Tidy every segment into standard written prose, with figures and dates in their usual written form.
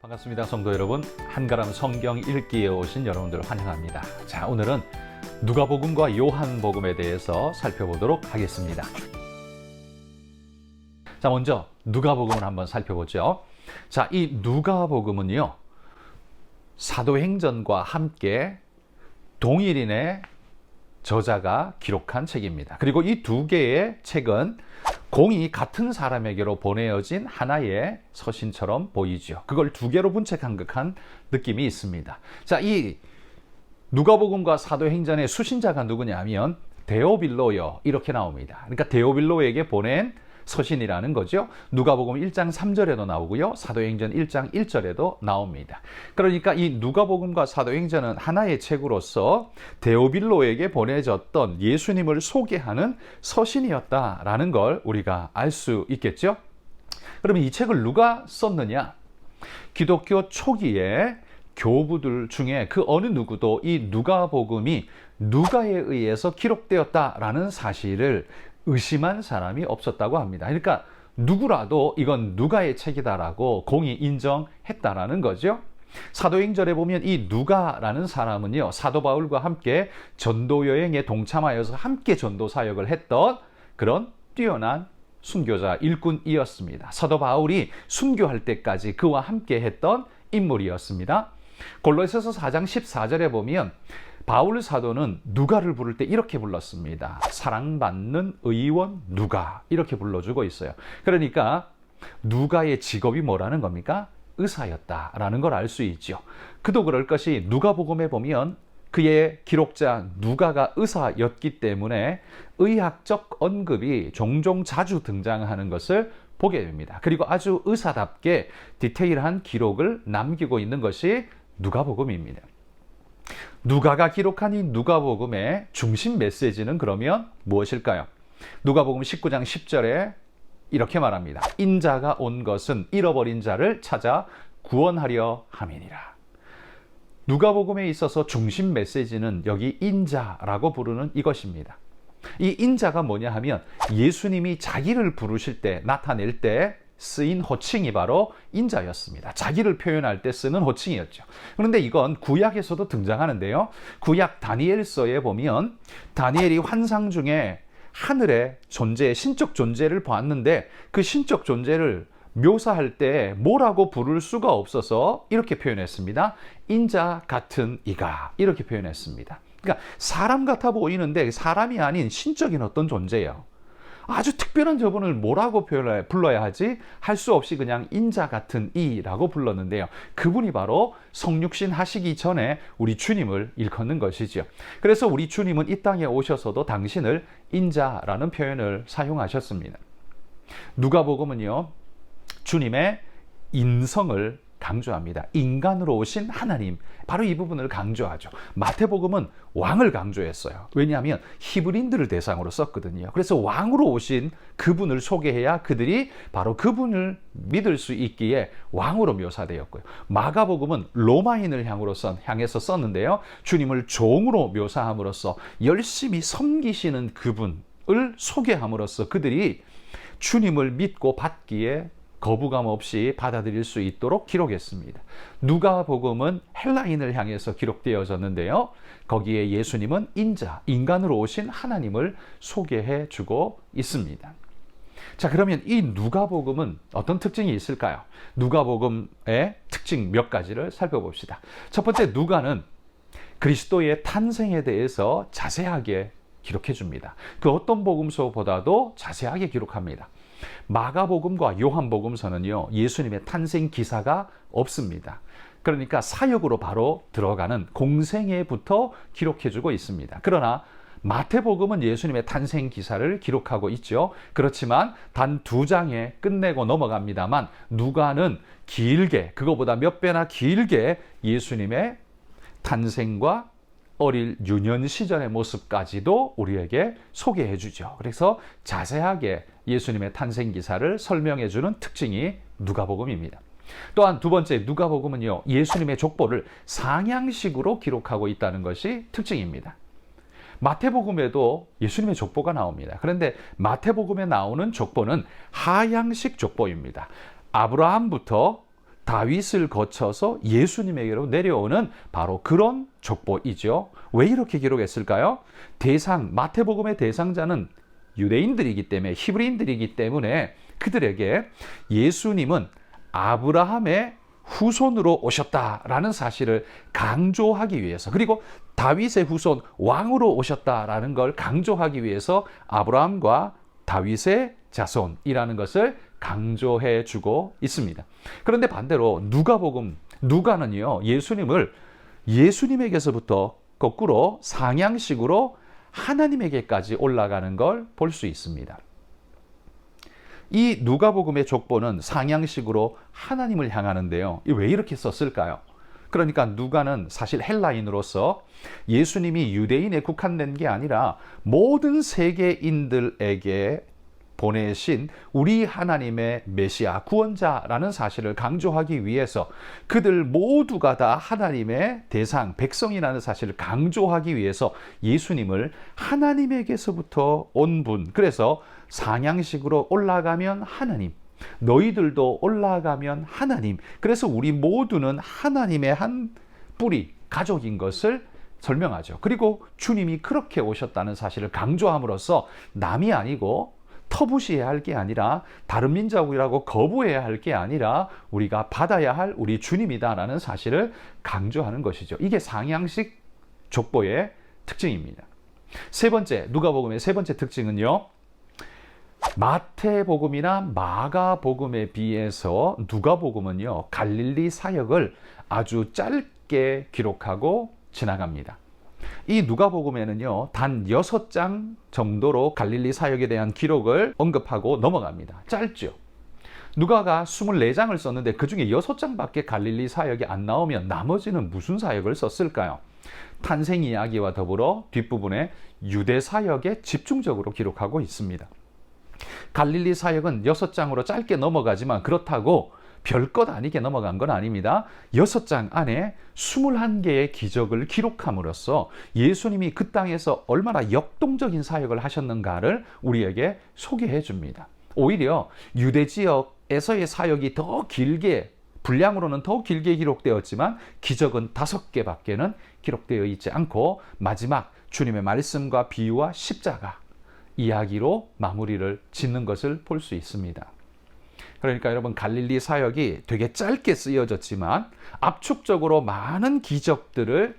반갑습니다. 성도 여러분, 한가람 성경 읽기에 오신 여러분들 환영합니다. 자, 오늘은 누가복음과 요한복음에 대해서 살펴보도록 하겠습니다. 자, 먼저 누가복음을 한번 살펴보죠. 자, 이 누가복음은요, 사도행전과 함께 동일인의 저자가 기록한 책입니다. 그리고 이 두 개의 책은 공이 같은 사람에게로 보내어진 하나의 서신처럼 보이죠. 그걸 두 개로 분책한 듯한 느낌이 있습니다. 자, 이 누가복음과 사도행전의 수신자가 누구냐면 데오빌로요, 이렇게 나옵니다. 그러니까 데오빌로에게 보낸 서신이라는 거죠. 누가복음 1장 3절에도 나오고요, 사도행전 1장 1절에도 나옵니다. 그러니까 이 누가복음과 사도행전은 하나의 책으로서 데오빌로에게 보내졌던 예수님을 소개하는 서신이었다라는 걸 우리가 알 수 있겠죠. 그러면 이 책을 누가 썼느냐? 기독교 초기에 교부들 중에 그 어느 누구도 이 누가복음이 누가에 의해서 기록되었다라는 사실을 의심한 사람이 없었다고 합니다. 그러니까 누구라도 이건 누가의 책이다라고 공히 인정했다라는 거죠. 사도행전에 보면 이 누가라는 사람은요, 사도 바울과 함께 전도 여행에 동참하여서 함께 전도 사역을 했던 그런 뛰어난 순교자 일꾼이었습니다. 사도 바울이 순교할 때까지 그와 함께 했던 인물이었습니다. 골로새서 4장 14절에 보면 바울 사도는 누가를 부를 때 이렇게 불렀습니다. 사랑받는 의원 누가, 이렇게 불러주고 있어요. 그러니까 누가의 직업이 뭐라는 겁니까? 의사였다라는 걸 알 수 있죠. 그도 그럴 것이 누가복음에 보면 그의 기록자 누가가 의사였기 때문에 의학적 언급이 종종 자주 등장하는 것을 보게 됩니다. 그리고 아주 의사답게 디테일한 기록을 남기고 있는 것이 누가복음입니다. 누가가 기록한 이 누가복음의 중심 메시지는 그러면 무엇일까요? 누가복음 19장 10절에 이렇게 말합니다. 인자가 온 것은 잃어버린 자를 찾아 구원하려 함이니라. 누가복음에 있어서 중심 메시지는 여기 인자라고 부르는 이것입니다. 이 인자가 뭐냐 하면 예수님이 자기를 부르실 때, 나타낼 때 쓰인 호칭이 바로 인자였습니다. 자기를 표현할 때 쓰는 호칭이었죠. 그런데 이건 구약에서도 등장하는데요. 구약 다니엘서에 보면 다니엘이 환상 중에 하늘의 존재, 신적 존재를 봤는데 그 신적 존재를 묘사할 때 뭐라고 부를 수가 없어서 이렇게 표현했습니다. 인자 같은 이가, 이렇게 표현했습니다. 그러니까 사람 같아 보이는데 사람이 아닌 신적인 어떤 존재예요. 아주 특별한 저분을 뭐라고 불러야 하지? 할 수 없이 그냥 인자 같은 이라고 불렀는데요. 그분이 바로 성육신 하시기 전에 우리 주님을 일컫는 것이죠. 그래서 우리 주님은 이 땅에 오셔서도 당신을 인자라는 표현을 사용하셨습니다. 누가복음은요, 주님의 인성을 강조합니다. 인간으로 오신 하나님, 바로 이 부분을 강조하죠. 마태복음은 왕을 강조했어요. 왜냐하면 히브리인들을 대상으로 썼거든요. 그래서 왕으로 오신 그분을 소개해야 그들이 바로 그분을 믿을 수 있기에 왕으로 묘사되었고요. 마가복음은 로마인을 향해서 썼는데요. 주님을 종으로 묘사함으로써 열심히 섬기시는 그분을 소개함으로써 그들이 주님을 믿고 받기에 거부감 없이 받아들일 수 있도록 기록했습니다. 누가복음은 헬라인을 향해서 기록되어졌는데요. 거기에 예수님은 인자, 인간으로 오신 하나님을 소개해 주고 있습니다. 자, 그러면 이 누가복음은 어떤 특징이 있을까요? 누가복음의 특징 몇 가지를 살펴봅시다. 첫 번째, 누가는 그리스도의 탄생에 대해서 자세하게 기록해 줍니다. 그 어떤 복음서보다도 자세하게 기록합니다. 마가복음과 요한복음서는요, 예수님의 탄생 기사가 없습니다. 그러니까 사역으로 바로 들어가는 공생애부터 기록해주고 있습니다. 그러나 마태복음은 예수님의 탄생 기사를 기록하고 있죠. 그렇지만 단 2장에 끝내고 넘어갑니다만 누가는 길게, 그거보다 몇 배나 길게 예수님의 탄생과 어릴 유년 시절의 모습까지도 우리에게 소개해 주죠. 그래서 자세하게 예수님의 탄생 기사를 설명해 주는 특징이 누가복음입니다. 또한 두 번째, 누가복음은요, 예수님의 족보를 상향식으로 기록하고 있다는 것이 특징입니다. 마태복음에도 예수님의 족보가 나옵니다. 그런데 마태복음에 나오는 족보는 하향식 족보입니다. 아브라함부터 다윗을 거쳐서 예수님에게로 내려오는 바로 그런 족보이죠. 왜 이렇게 기록했을까요? 마태복음의 대상자는 유대인들이기 때문에, 히브리인들이기 때문에 그들에게 예수님은 아브라함의 후손으로 오셨다라는 사실을 강조하기 위해서, 그리고 다윗의 후손 왕으로 오셨다라는 걸 강조하기 위해서 아브라함과 다윗의 자손이라는 것을 강조해 주고 있습니다. 그런데 반대로 누가는요, 예수님에게서부터 거꾸로 상향식으로 하나님에게까지 올라가는 걸 볼 수 있습니다. 이 누가복음의 족보는 상향식으로 하나님을 향하는데요. 왜 이렇게 썼을까요? 그러니까 누가는 사실 헬라인으로서 예수님이 유대인에 국한된 게 아니라 모든 세계인들에게 보내신 우리 하나님의 메시아 구원자라는 사실을 강조하기 위해서, 그들 모두가 다 하나님의 대상 백성이라는 사실을 강조하기 위해서 예수님을 하나님에게서부터 온 분, 그래서 상향식으로 올라가면 하나님, 너희들도 올라가면 하나님, 그래서 우리 모두는 하나님의 한 뿌리 가족인 것을 설명하죠. 그리고 주님이 그렇게 오셨다는 사실을 강조함으로써 남이 아니고 터부시해야 할 게 아니라, 다른 민족이라고 거부해야 할 게 아니라 우리가 받아야 할 우리 주님이다라는 사실을 강조하는 것이죠. 이게 상향식 족보의 특징입니다. 누가복음의 세 번째 특징은요, 마태복음이나 마가복음에 비해서 누가복음은요, 갈릴리 사역을 아주 짧게 기록하고 지나갑니다. 이 누가복음에는요, 단 6장 정도로 갈릴리 사역에 대한 기록을 언급하고 넘어갑니다. 짧죠. 누가가 24장을 썼는데 그 중에 6장밖에 갈릴리 사역이 안 나오면 나머지는 무슨 사역을 썼을까요? 탄생 이야기와 더불어 뒷부분에 유대 사역에 집중적으로 기록하고 있습니다. 갈릴리 사역은 6장으로 짧게 넘어가지만 그렇다고 별것 아니게 넘어간 건 아닙니다. 6장 안에 21개의 기적을 기록함으로써 예수님이 그 땅에서 얼마나 역동적인 사역을 하셨는가를 우리에게 소개해 줍니다. 오히려 유대 지역에서의 사역이 더 길게, 분량으로는 더 길게 기록되었지만 기적은 5개밖에는 기록되어 있지 않고 마지막 주님의 말씀과 비유와 십자가 이야기로 마무리를 짓는 것을 볼 수 있습니다. 그러니까 여러분, 갈릴리 사역이 되게 짧게 쓰여졌지만 압축적으로 많은 기적들을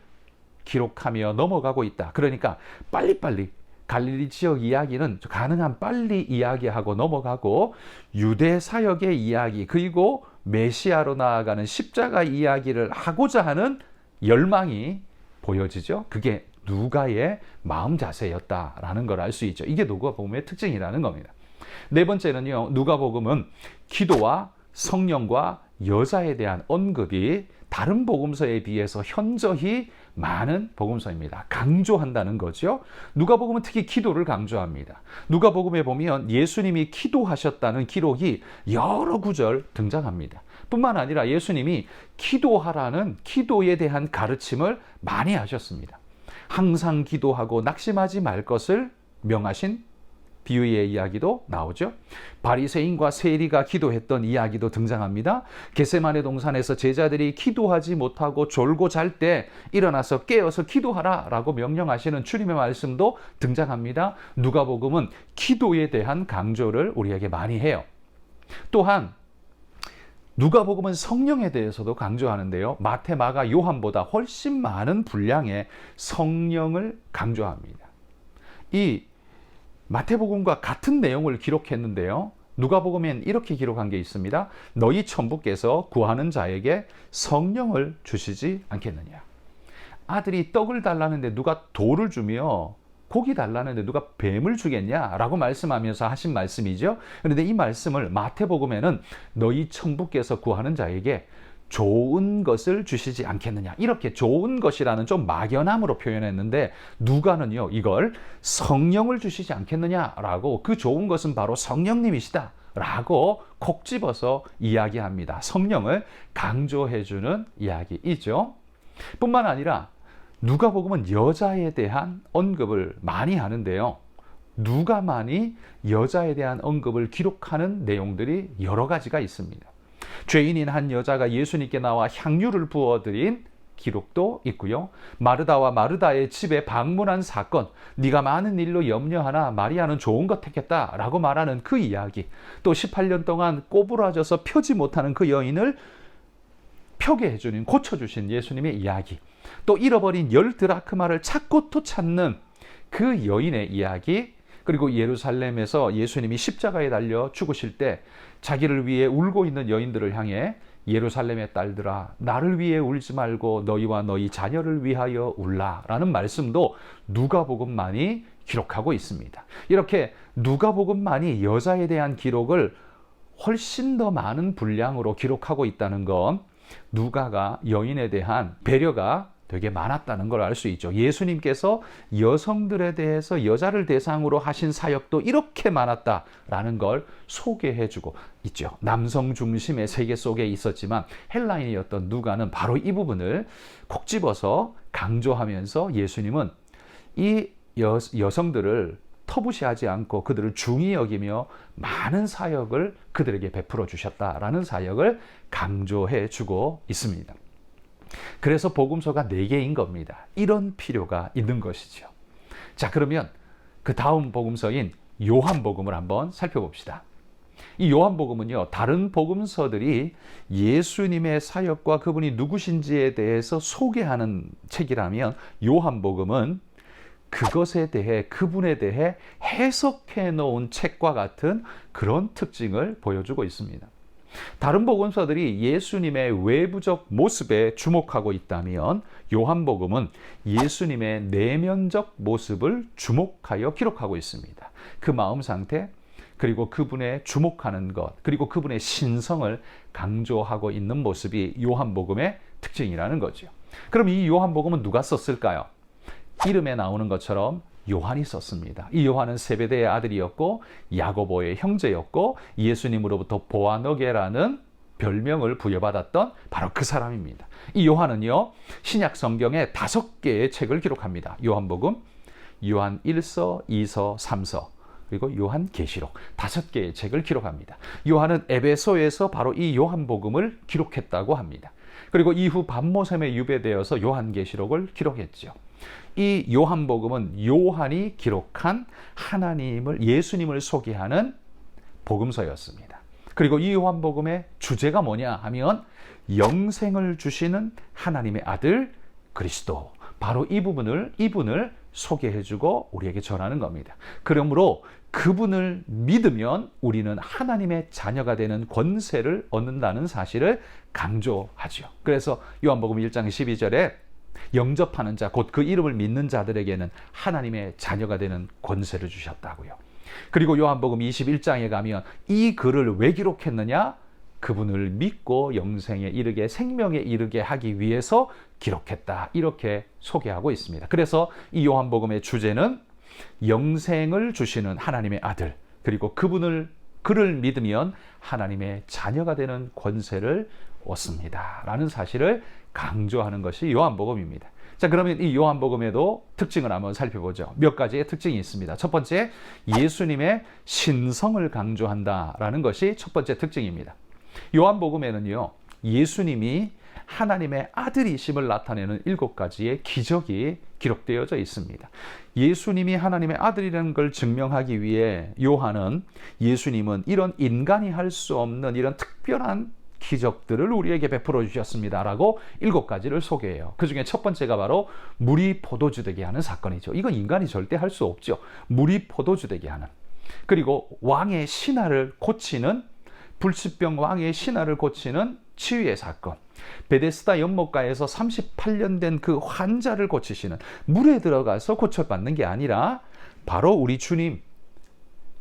기록하며 넘어가고 있다. 그러니까 빨리빨리 갈릴리 지역 이야기는 가능한 빨리 이야기하고 넘어가고, 유대 사역의 이야기, 그리고 메시아로 나아가는 십자가 이야기를 하고자 하는 열망이 보여지죠. 그게 누가의 마음 자세였다라는 걸 알 수 있죠. 이게 누가복음의 특징이라는 겁니다. 네 번째는요, 누가복음은 기도와 성령과 여자에 대한 언급이 다른 복음서에 비해서 현저히 많은 복음서입니다. 강조한다는 거죠. 누가복음은 특히 기도를 강조합니다. 누가복음에 보면 예수님이 기도하셨다는 기록이 여러 구절 등장합니다. 뿐만 아니라 예수님이 기도하라는 기도에 대한 가르침을 많이 하셨습니다. 항상 기도하고 낙심하지 말 것을 명하신 비유의 이야기도 나오죠. 바리새인과 세리가 기도했던 이야기도 등장합니다. 겟세마네 동산에서 제자들이 기도하지 못하고 졸고 잘 때 일어나서 깨어서 기도하라 라고 명령하시는 주님의 말씀도 등장합니다. 누가복음은 기도에 대한 강조를 우리에게 많이 해요. 또한 누가복음은 성령에 대해서도 강조하는데요, 마태, 마가, 요한보다 훨씬 많은 분량의 성령을 강조합니다. 이 마태복음과 같은 내용을 기록했는데요, 누가복음엔 이렇게 기록한 게 있습니다. 너희 천부께서 구하는 자에게 성령을 주시지 않겠느냐. 아들이 떡을 달라는데 누가 돌을 주며 고기 달라는데 누가 뱀을 주겠냐라고 말씀하면서 하신 말씀이죠. 그런데 이 말씀을 마태복음에는 너희 천부께서 구하는 자에게 좋은 것을 주시지 않겠느냐, 이렇게 좋은 것이라는 좀 막연함으로 표현했는데, 누가는요 이걸 성령을 주시지 않겠느냐라고, 그 좋은 것은 바로 성령님이시다 라고 콕 집어서 이야기합니다. 성령을 강조해주는 이야기이죠. 뿐만 아니라 누가복음은 여자에 대한 언급을 많이 하는데요, 누가만이 여자에 대한 언급을 기록하는 내용들이 여러 가지가 있습니다. 죄인인 한 여자가 예수님께 나와 향유를 부어드린 기록도 있고요. 마르다와 마르다의 집에 방문한 사건, 네가 많은 일로 염려하나 마리아는 좋은 것 택했다라고 말하는 그 이야기, 또 18년 동안 꼬부라져서 펴지 못하는 그 여인을 펴게 해주는, 고쳐주신 예수님의 이야기, 또 잃어버린 10드라크마를 찾고 또 찾는 그 여인의 이야기, 그리고 예루살렘에서 예수님이 십자가에 달려 죽으실 때 자기를 위해 울고 있는 여인들을 향해 예루살렘의 딸들아 나를 위해 울지 말고 너희와 너희 자녀를 위하여 울라라는 말씀도 누가복음만이 기록하고 있습니다. 이렇게 누가복음만이 여자에 대한 기록을 훨씬 더 많은 분량으로 기록하고 있다는 건 누가가 여인에 대한 배려가 되게 많았다는 걸 알 수 있죠. 예수님께서 여성들에 대해서 여자를 대상으로 하신 사역도 이렇게 많았다라는 걸 소개해주고 있죠. 남성 중심의 세계 속에 있었지만 헬라인이었던 누가는 바로 이 부분을 콕 집어서 강조하면서 예수님은 이 여성들을 터부시하지 않고 그들을 중히 여기며 많은 사역을 그들에게 베풀어 주셨다라는 사역을 강조해 주고 있습니다. 그래서 복음서가 4개인 겁니다. 이런 필요가 있는 것이죠. 자, 그러면 그 다음 복음서인 요한복음을 한번 살펴봅시다. 이 요한복음은요, 다른 복음서들이 예수님의 사역과 그분이 누구신지에 대해서 소개하는 책이라면 요한복음은 그것에 대해, 그분에 대해 해석해 놓은 책과 같은 그런 특징을 보여주고 있습니다. 다른 복음서들이 예수님의 외부적 모습에 주목하고 있다면 요한복음은 예수님의 내면적 모습을 주목하여 기록하고 있습니다. 그 마음 상태, 그리고 그분의 주목하는 것, 그리고 그분의 신성을 강조하고 있는 모습이 요한복음의 특징이라는 거죠. 그럼 이 요한복음은 누가 썼을까요? 이름에 나오는 것처럼 요한이 썼습니다. 이 요한은 세베대의 아들이었고 야고보의 형제였고 예수님으로부터 보아너게라는 별명을 부여받았던 바로 그 사람입니다. 이 요한은요, 신약 성경에 5개의 책을 기록합니다. 요한복음, 요한 1서, 2서, 3서, 그리고 요한계시록 5개의 책을 기록합니다. 요한은 에베소에서 바로 이 요한복음을 기록했다고 합니다. 그리고 이후 밤모샘에 유배되어서 요한계시록을 기록했죠. 이 요한복음은 요한이 기록한 하나님을, 예수님을 소개하는 복음서였습니다. 그리고 이 요한복음의 주제가 뭐냐 하면 영생을 주시는 하나님의 아들 그리스도, 바로 이분을 소개해주고 우리에게 전하는 겁니다. 그러므로 그분을 믿으면 우리는 하나님의 자녀가 되는 권세를 얻는다는 사실을 강조하죠. 그래서 요한복음 1장 12절에 영접하는 자, 곧 그 이름을 믿는 자들에게는 하나님의 자녀가 되는 권세를 주셨다고요. 그리고 요한복음 21장에 가면 이 글을 왜 기록했느냐? 그분을 믿고 영생에 이르게, 생명에 이르게 하기 위해서 기록했다, 이렇게 소개하고 있습니다. 그래서 이 요한복음의 주제는 영생을 주시는 하나님의 아들, 그리고 그를 믿으면 하나님의 자녀가 되는 권세를 얻습니다 라는 사실을 강조하는 것이 요한복음입니다. 자, 그러면 이 요한복음에도 특징을 한번 살펴보죠. 몇 가지의 특징이 있습니다. 첫 번째, 예수님의 신성을 강조한다라는 것이 첫 번째 특징입니다. 요한복음에는요, 예수님이 하나님의 아들이심을 나타내는 7가지의 기적이 기록되어져 있습니다. 예수님이 하나님의 아들이라는 걸 증명하기 위해 요한은 예수님은 이런 인간이 할 수 없는 이런 특별한 기적들을 우리에게 베풀어 주셨습니다라고 7가지를 소개해요. 그 중에 첫 번째가 바로 물이 포도주 되게 하는 사건이죠. 이건 인간이 절대 할 수 없죠. 물이 포도주 되게 하는. 그리고 왕의 신하를 고치는, 불치병 왕의 신하를 고치는 치유의 사건. 베데스다 연못가에서 38년 된 그 환자를 고치시는, 물에 들어가서 고쳐받는 게 아니라 바로 우리 주님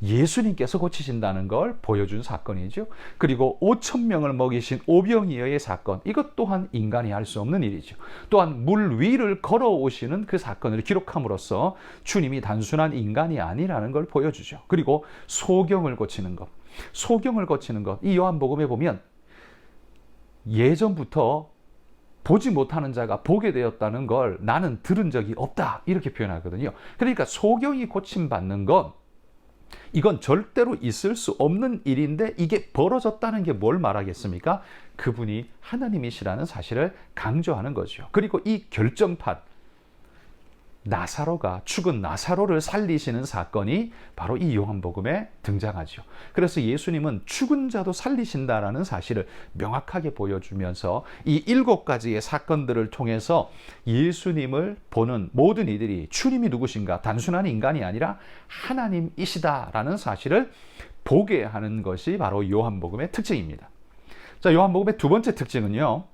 예수님께서 고치신다는 걸 보여준 사건이죠. 그리고 5,000명을 먹이신 오병이어의 사건, 이것 또한 인간이 할 수 없는 일이죠. 또한 물 위를 걸어오시는 그 사건을 기록함으로써 주님이 단순한 인간이 아니라는 걸 보여주죠. 그리고 소경을 고치는 것, 이 요한복음에 보면 예전부터 보지 못하는 자가 보게 되었다는 걸 나는 들은 적이 없다, 이렇게 표현하거든요. 그러니까 소경이 고침받는 건 이건 절대로 있을 수 없는 일인데 이게 벌어졌다는 게 뭘 말하겠습니까? 그분이 하나님이시라는 사실을 강조하는 거죠. 그리고 이 결정판, 나사로가 죽은 나사로를 살리시는 사건이 바로 이 요한복음에 등장하죠. 그래서 예수님은 죽은 자도 살리신다라는 사실을 명확하게 보여주면서 이 7가지의 사건들을 통해서 예수님을 보는 모든 이들이 주님이 누구신가, 단순한 인간이 아니라 하나님이시다라는 사실을 보게 하는 것이 바로 요한복음의 특징입니다. 자, 요한복음의 두 번째 특징은요,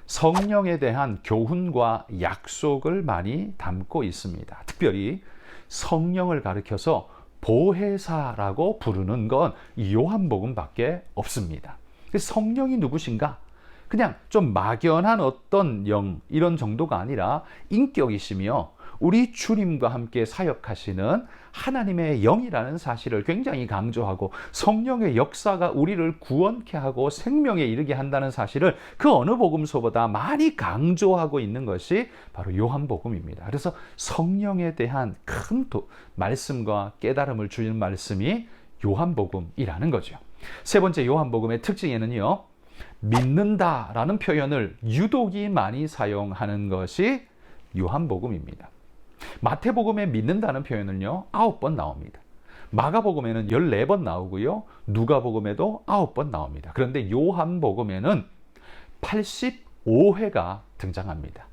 성령에 대한 교훈과 약속을 많이 담고 있습니다. 특별히 성령을 가리켜서 보혜사라고 부르는 건 요한복음밖에 없습니다. 성령이 누구신가? 그냥 좀 막연한 어떤 영, 이런 정도가 아니라 인격이시며 우리 주님과 함께 사역하시는 하나님의 영이라는 사실을 굉장히 강조하고, 성령의 역사가 우리를 구원케 하고 생명에 이르게 한다는 사실을 그 어느 복음서보다 많이 강조하고 있는 것이 바로 요한복음입니다. 그래서 성령에 대한 큰 말씀과 깨달음을 주는 말씀이 요한복음이라는 거죠. 세 번째 요한복음의 특징에는요, 믿는다라는 표현을 유독이 많이 사용하는 것이 요한복음입니다. 마태복음에 믿는다는 표현은요 9번 나옵니다. 마가복음에는 14번 나오고요, 누가복음에도 9번 나옵니다. 그런데 요한복음에는 85회가 등장합니다.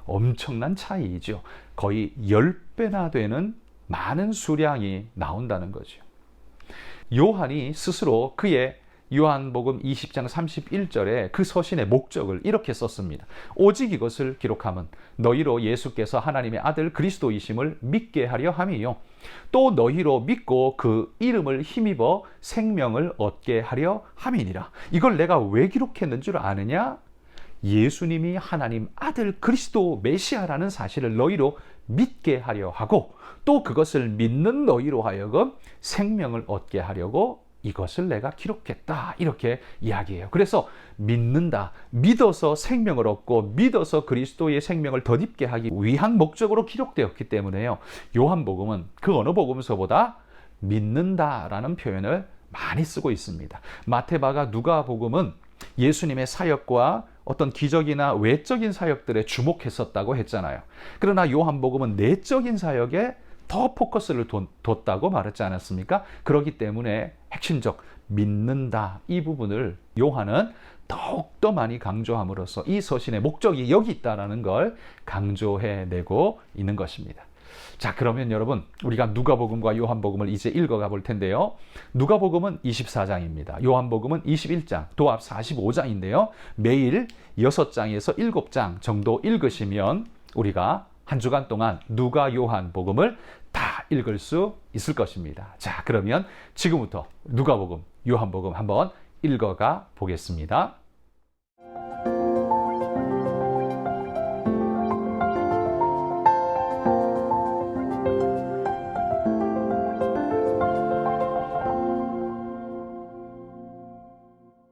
엄청난 차이이죠. 거의 10배나 되는 많은 수량이 나온다는 거죠. 요한이 스스로 그의 요한복음 20장 31절에 그 서신의 목적을 이렇게 썼습니다. 오직 이것을 기록함은 너희로 예수께서 하나님의 아들 그리스도이심을 믿게 하려 함이요, 또 너희로 믿고 그 이름을 힘입어 생명을 얻게 하려 함이니라. 이걸 내가 왜 기록했는 줄 아느냐? 예수님이 하나님 아들 그리스도 메시아라는 사실을 너희로 믿게 하려 하고, 또 그것을 믿는 너희로 하여금 생명을 얻게 하려고 이것을 내가 기록했다, 이렇게 이야기해요. 그래서 믿는다, 믿어서 생명을 얻고 믿어서 그리스도의 생명을 덧입게 하기 위한 목적으로 기록되었기 때문에요, 요한복음은 그 어느 복음서보다 믿는다라는 표현을 많이 쓰고 있습니다. 마태, 마가, 누가복음은 예수님의 사역과 어떤 기적이나 외적인 사역들에 주목했었다고 했잖아요. 그러나 요한복음은 내적인 사역에 더 포커스를 뒀다고 말했지 않았습니까? 그렇기 때문에 핵심적 믿는다, 이 부분을 요한은 더욱더 많이 강조함으로써 이 서신의 목적이 여기 있다는 걸 강조해내고 있는 것입니다. 자, 그러면 여러분, 우리가 누가복음과 요한복음을 이제 읽어가 볼 텐데요. 누가복음은 24장입니다. 요한복음은 21장, 도합 45장인데요. 매일 6장에서 7장 정도 읽으시면 우리가 한 주간 동안 누가 요한복음을 다 읽을 수 있을 것입니다. 자, 그러면 지금부터 누가복음, 요한복음 한번 읽어가 보겠습니다.